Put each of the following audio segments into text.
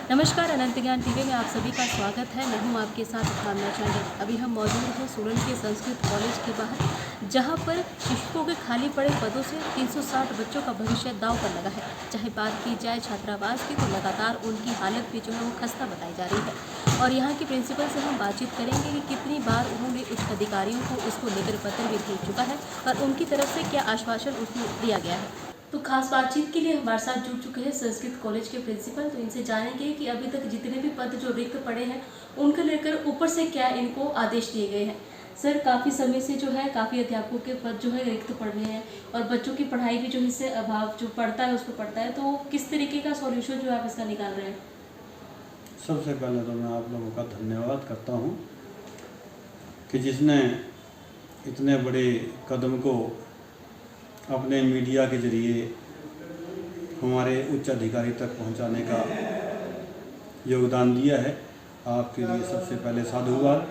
नमस्कार, अनंत ज्ञान टीवी में आप सभी का स्वागत है। मैं हूं आपके साथ भावना चांडी। अभी हम मौजूद हैं सोलन के संस्कृत कॉलेज के बाहर, जहां पर शिक्षकों के खाली पड़े पदों से 360 बच्चों का भविष्य दांव पर लगा है। चाहे बात की जाए छात्रावास की, तो लगातार उनकी हालत भी जो है वो खस्ता बताई जा रही है। और यहाँ की प्रिंसिपल से हम बातचीत करेंगे कि कितनी बार उन्होंने उच्च अधिकारियों को इसको लेकर पत्र भी भेज चुका है और उनकी तरफ से क्या आश्वासन उसको दिया गया है। तो खास बातचीत के लिए हमारे साथ जुड़ चुके हैं संस्कृत कॉलेज के प्रिंसिपल। तो इनसे जानेंगे कि अभी तक जितने भी पद जो रिक्त पड़े हैं उनको लेकर ऊपर से क्या इनको आदेश दिए गए हैं। सर, काफ़ी समय से जो है काफ़ी अध्यापकों के पद जो है रिक्त पड़ रहे हैं और बच्चों की पढ़ाई भी जो इससे अभाव जो पड़ता है उसको पड़ता है, तो किस तरीके का सॉल्यूशन जो आप इसका निकाल रहे हैं? सबसे पहले तो मैं आप लोगों का धन्यवाद करता हूं कि जिसने इतने बड़े कदम को अपने मीडिया के ज़रिए हमारे उच्च अधिकारी तक पहुंचाने का योगदान दिया है। आपके लिए सबसे पहले साधुवाद।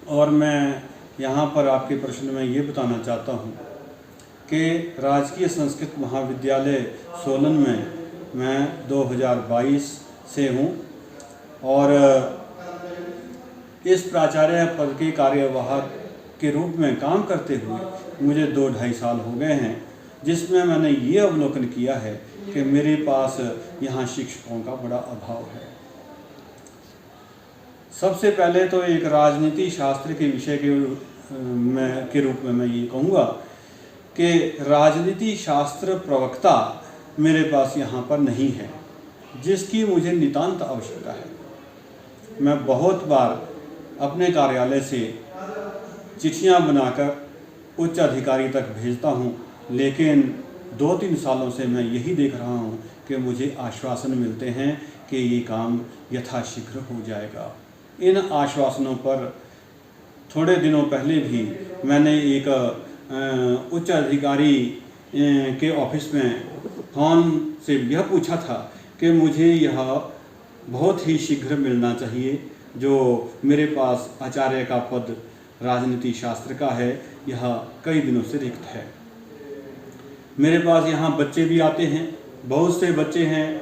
और मैं यहाँ पर आपके प्रश्न में ये बताना चाहता हूँ कि राजकीय संस्कृत महाविद्यालय सोलन में मैं 2022 से हूँ और इस प्राचार्य पद के कार्यवाहक के रूप में काम करते हुए मुझे 2-2.5 साल हो गए हैं, जिसमें मैंने ये अवलोकन किया है कि मेरे पास यहाँ शिक्षकों का बड़ा अभाव है। सबसे पहले तो एक राजनीति शास्त्र के विषय के रूप में मैं ये कहूँगा कि राजनीति शास्त्र प्रवक्ता मेरे पास यहाँ पर नहीं है, जिसकी मुझे नितांत आवश्यकता है। मैं बहुत बार अपने कार्यालय से चिट्ठियाँ बनाकर उच्च अधिकारी तक भेजता हूँ, लेकिन 2-3 सालों से मैं यही देख रहा हूँ कि मुझे आश्वासन मिलते हैं कि ये काम यथाशीघ्र हो जाएगा। इन आश्वासनों पर थोड़े दिनों पहले भी मैंने एक उच्च अधिकारी के ऑफिस में फोन से यह पूछा था कि मुझे यह बहुत ही शीघ्र मिलना चाहिए, जो मेरे पास आचार्य का पद राजनीति शास्त्र का है, यह कई दिनों से रिक्त है। मेरे पास यहाँ बच्चे भी आते हैं, बहुत से बच्चे हैं,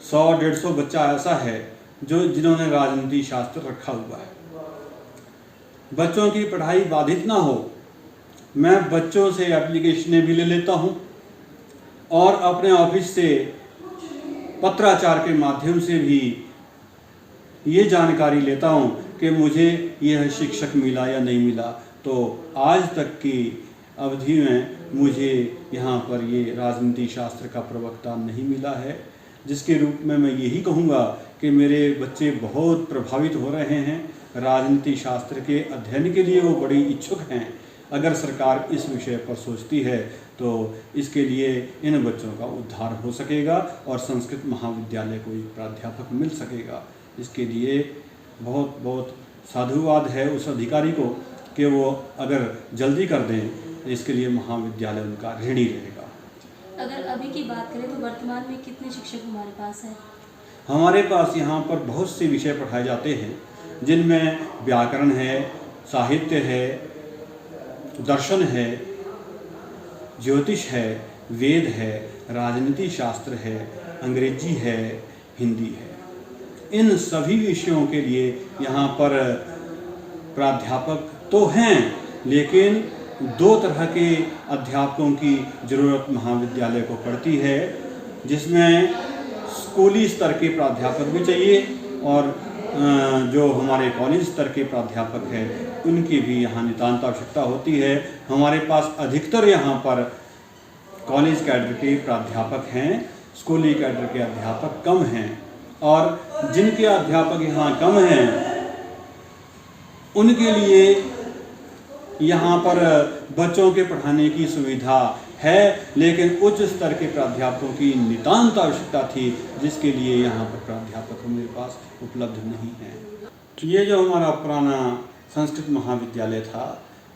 100-150 बच्चा ऐसा है जिन्होंने राजनीति शास्त्र रखा हुआ है। बच्चों की पढ़ाई बाधित ना हो, मैं बच्चों से एप्लीकेशनें भी ले लेता हूँ और अपने ऑफिस से पत्राचार के माध्यम से भी ये जानकारी लेता हूँ कि मुझे यह शिक्षक मिला या नहीं मिला। तो आज तक की अवधि में मुझे यहाँ पर ये राजनीति शास्त्र का प्रवक्ता नहीं मिला है, जिसके रूप में मैं यही कहूँगा कि मेरे बच्चे बहुत प्रभावित हो रहे हैं। राजनीति शास्त्र के अध्ययन के लिए वो बड़ी इच्छुक हैं। अगर सरकार इस विषय पर सोचती है तो इसके लिए इन बच्चों का उद्धार हो सकेगा और संस्कृत महाविद्यालय को एक प्राध्यापक मिल सकेगा। इसके लिए बहुत बहुत साधुवाद है उस अधिकारी को कि वो अगर जल्दी कर दें तो इसके लिए महाविद्यालय उनका ऋणी रहेगा। अगर अभी की बात करें तो वर्तमान में कितने शिक्षक हमारे पास हैं? हमारे पास यहाँ पर बहुत से विषय पढ़ाए जाते हैं, जिनमें व्याकरण है, साहित्य है, दर्शन है, ज्योतिष है, वेद है, राजनीति शास्त्र है, अंग्रेजी है, हिंदी है। इन सभी विषयों के लिए यहाँ पर प्राध्यापक तो हैं, लेकिन 2 तरह के अध्यापकों की ज़रूरत महाविद्यालय को पड़ती है, जिसमें स्कूली स्तर के प्राध्यापक भी चाहिए और जो हमारे कॉलेज स्तर के प्राध्यापक हैं उनकी भी यहाँ नितांत आवश्यकता होती है। हमारे पास अधिकतर यहाँ पर कॉलेज कैडर के प्राध्यापक हैं, स्कूली कैडर के अध्यापक कम हैं, और जिनके अध्यापक यहाँ कम हैं उनके लिए यहाँ पर बच्चों के पढ़ाने की सुविधा है, लेकिन उच्च स्तर के प्राध्यापकों की नितांत आवश्यकता थी, जिसके लिए यहाँ पर प्राध्यापक मेरे पास उपलब्ध नहीं है। तो ये जो हमारा पुराना संस्कृत महाविद्यालय था,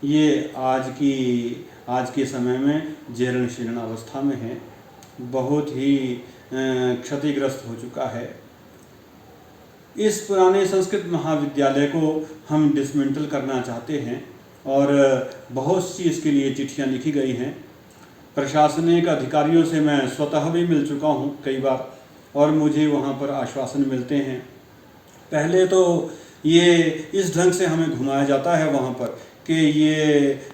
ये आज के समय में जीर्ण शीर्ण अवस्था में है, बहुत ही क्षतिग्रस्त हो चुका है। इस पुराने संस्कृत महाविद्यालय को हम डिसमेंटल करना चाहते हैं और बहुत सी इसके लिए चिट्ठियाँ लिखी गई हैं। प्रशासनिक अधिकारियों से मैं स्वतः भी मिल चुका हूँ कई बार, और मुझे वहाँ पर आश्वासन मिलते हैं। पहले तो ये इस ढंग से हमें घुमाया जाता है वहाँ पर कि ये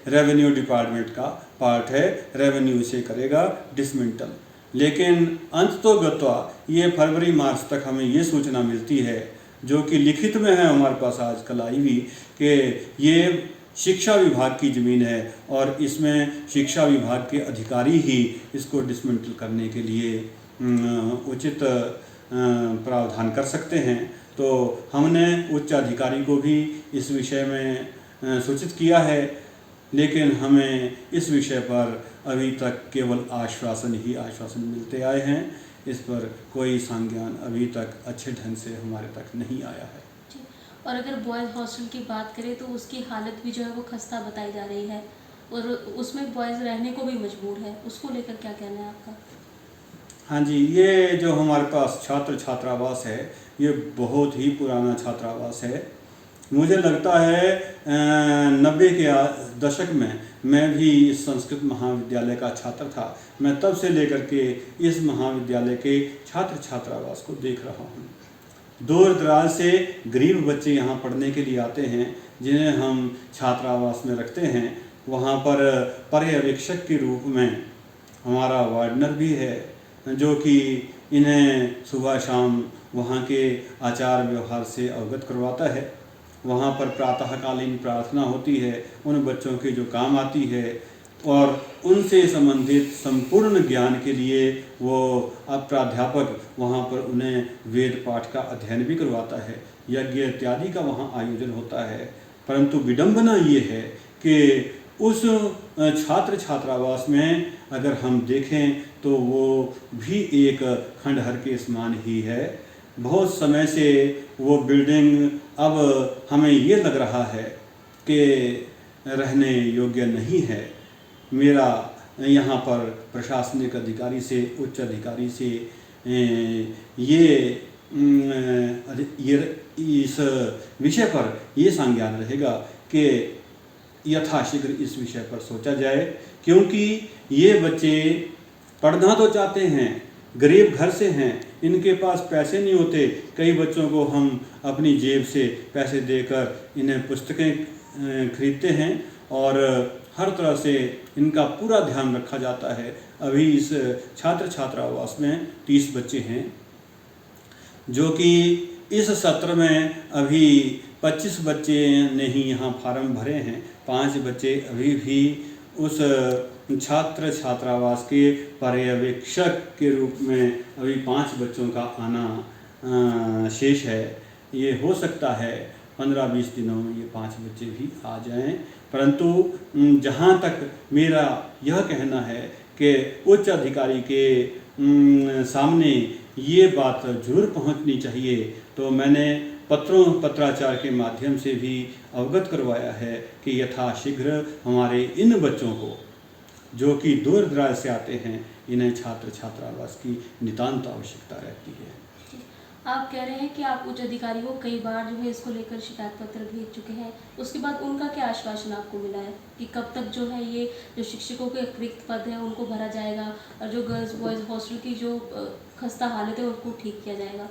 रेवेन्यू डिपार्टमेंट का पार्ट है, रेवेन्यू इसे करेगा डिसमेंटल। लेकिन अंत तो गत्वा ये फरवरी मार्च तक हमें ये सूचना मिलती है, जो कि लिखित में है हमारे पास आजकल आई हुई, कि ये शिक्षा विभाग की ज़मीन है और इसमें शिक्षा विभाग के अधिकारी ही इसको डिसमेंटल करने के लिए उचित प्रावधान कर सकते हैं। तो हमने उच्च अधिकारी को भी इस विषय में सूचित किया है, लेकिन हमें इस विषय पर अभी तक केवल आश्वासन ही आश्वासन मिलते आए हैं। इस पर कोई संज्ञान अभी तक अच्छे ढंग से हमारे तक नहीं आया है। और अगर बॉयज़ हॉस्टल की बात करें तो उसकी हालत भी जो है वो खस्ता बताई जा रही है और उसमें बॉयज़ रहने को भी मजबूर है, उसको लेकर क्या कहना है आपका? हाँ जी, ये जो हमारे पास छात्र छात्रावास है ये बहुत ही पुराना छात्रावास है। मुझे लगता है 90 के दशक में मैं भी इस संस्कृत महाविद्यालय का छात्र था। मैं तब से लेकर के इस महाविद्यालय के छात्र छात्रावास को देख रहा हूँ। दूर दराज से गरीब बच्चे यहाँ पढ़ने के लिए आते हैं, जिन्हें हम छात्रावास में रखते हैं। वहाँ पर पर्यवेक्षक के रूप में हमारा वार्डनर भी है, जो कि इन्हें सुबह शाम वहाँ के आचार व्यवहार से अवगत करवाता है। वहाँ पर प्रातःकालीन प्रार्थना होती है उन बच्चों के जो काम आती है, और उनसे संबंधित संपूर्ण ज्ञान के लिए वो प्राध्यापक वहाँ पर उन्हें वेद पाठ का अध्ययन भी करवाता है। यज्ञ इत्यादि का वहाँ आयोजन होता है। परंतु विडंबना ये है कि उस छात्र छात्रावास में अगर हम देखें तो वो भी एक खंडहर के समान ही है। बहुत समय से वो बिल्डिंग अब हमें ये लग रहा है कि रहने योग्य नहीं है। मेरा यहाँ पर प्रशासनिक अधिकारी से, उच्च अधिकारी से ये इस विषय पर ये संज्ञान रहेगा कि यथाशीघ्र इस विषय पर सोचा जाए, क्योंकि ये बच्चे पढ़ना तो चाहते हैं, गरीब घर से हैं, इनके पास पैसे नहीं होते। कई बच्चों को हम अपनी जेब से पैसे देकर इन्हें पुस्तकें खरीदते हैं और हर तरह से इनका पूरा ध्यान रखा जाता है। अभी इस छात्र छात्रावास में 30 बच्चे हैं, जो कि इस सत्र में अभी 25 बच्चे ने ही यहाँ फार्म भरे हैं। 5 बच्चे अभी भी उस छात्र छात्रावास के पर्यवेक्षक के रूप में अभी 5 बच्चों का आना शेष है। ये हो सकता है 15-20 दिनों में ये 5 बच्चे भी आ जाएं। परंतु जहाँ तक मेरा यह कहना है कि उच्च अधिकारी के सामने ये बात जरूर पहुँचनी चाहिए, तो मैंने पत्राचार के माध्यम से भी अवगत करवाया है कि यथाशीघ्र हमारे इन बच्चों को, जो कि दूर दराज से आते हैं, इन्हें छात्र छात्रावास की नितांत आवश्यकता रहती है। आप कह रहे हैं कि आप उच्च अधिकारी को कई बार जो है इसको लेकर शिकायत पत्र भेज चुके हैं, उसके बाद उनका क्या आश्वासन आपको मिला है कि कब तक जो है ये जो शिक्षकों के रिक्त पद हैं उनको भरा जाएगा और जो गर्ल्स बॉयज़ हॉस्टल की जो खस्ता हालत है उनको ठीक किया जाएगा?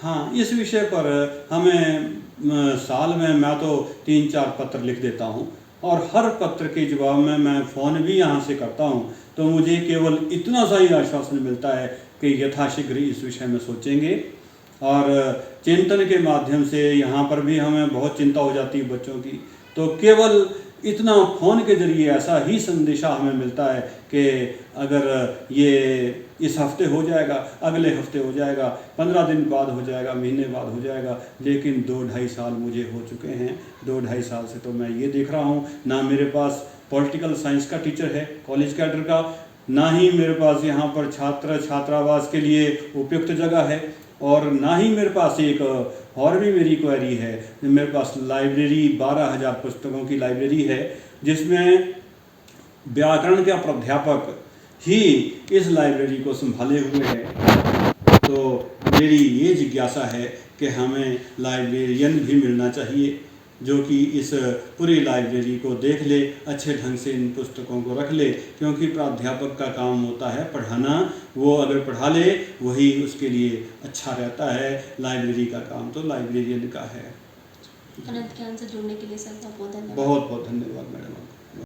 हाँ, इस विषय पर हमें साल में मैं तो 3-4 पत्र लिख देता हूँ और हर पत्र के जवाब में मैं फ़ोन भी यहाँ से करता हूँ, तो मुझे केवल इतना सा ही आश्वासन मिलता है कि यथाशीघ्र इस विषय में सोचेंगे। और चिंतन के माध्यम से यहाँ पर भी हमें बहुत चिंता हो जाती है बच्चों की, तो केवल इतना फ़ोन के ज़रिए ऐसा ही संदेशा हमें मिलता है कि अगर ये इस हफ्ते हो जाएगा, अगले हफ्ते हो जाएगा, 15 दिन बाद हो जाएगा, महीने बाद हो जाएगा। लेकिन 2-2.5 साल मुझे हो चुके हैं। 2-2.5 साल से तो मैं ये देख रहा हूँ, ना मेरे पास पॉलिटिकल साइंस का टीचर है कॉलेज कैडर का, ना ही मेरे पास यहाँ पर छात्र छात्रावास के लिए उपयुक्त जगह है, और ना ही मेरे पास एक और भी मेरी क्वेरी है। मेरे पास लाइब्रेरी 12,000 पुस्तकों की लाइब्रेरी है, जिसमें व्याकरण के प्राध्यापक ही इस लाइब्रेरी को संभाले हुए हैं। तो मेरी ये जिज्ञासा है कि हमें लाइब्रेरियन भी मिलना चाहिए, जो कि इस पूरी लाइब्रेरी को देख ले, अच्छे ढंग से इन पुस्तकों को रख ले, क्योंकि प्राध्यापक का काम होता है पढ़ाना। वो अगर पढ़ा ले वही उसके लिए अच्छा रहता है। लाइब्रेरी का काम तो लाइब्रेरियन का है। अनंत ज्ञान से जुड़ने के लिए सर बहुत बहुत धन्यवाद। बहुत बहुत धन्यवाद मैडम।